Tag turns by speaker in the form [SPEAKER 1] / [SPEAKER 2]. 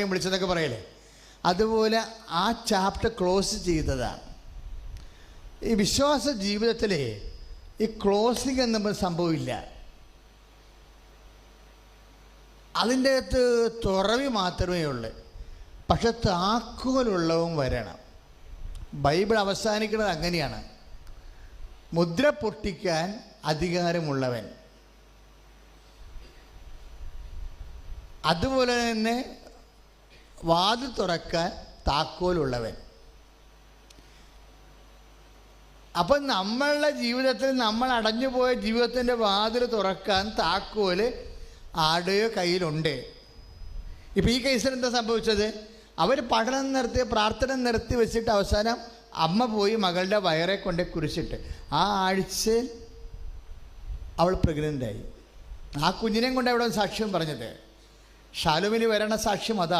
[SPEAKER 1] വിളിച്ചതൊക്കെ പറയല്ലേ, അതുപോലെ ആ ചാപ്റ്റർ ക്ലോസ് ചെയ്തതാണ്. ഈ വിശ്വാസ ജീവിതത്തിൽ ഈ ക്ലോസിംഗ് എന്ന സംഭവമില്ല. അതിൻ്റെ അകത്ത് തുറവി മാത്രമേ ഉള്ളൂ, പക്ഷെ താക്കോലുള്ളവും വരണം. ബൈബിൾ അവസാനിക്കുന്നത് അങ്ങനെയാണ്: മുദ്ര പൊട്ടിക്കാൻ അധികാരമുള്ളവൻ, അതുപോലെ തന്നെ വാതിൽ തുറക്കാൻ താക്കോലുള്ളവൻ. അപ്പം നമ്മളുടെ ജീവിതത്തിൽ നമ്മൾ അടഞ്ഞുപോയ ജീവിതത്തിൻ്റെ വാതിൽ തുറക്കാൻ താക്കോല് ആരുടെയോ കയ്യിലുണ്ട്. ഇപ്പം ഈ കേസിൽ എന്താ സംഭവിച്ചത്? അവർ പഠനം നിർത്തി, പ്രാർത്ഥന നിർത്തി വെച്ചിട്ട് അവസാനം അമ്മ പോയി മകളുടെ വയറെ കൊണ്ട് കുരിശിട്ട് ആ ആഴ്ചയിൽ അവൾ പ്രഗ്നൻ്റായി. ആ കുഞ്ഞിനെയും കൊണ്ട് അവിടെ സാക്ഷ്യം പറഞ്ഞത്. ഷാലുവിന് വരണ സാക്ഷ്യം അതാണ്.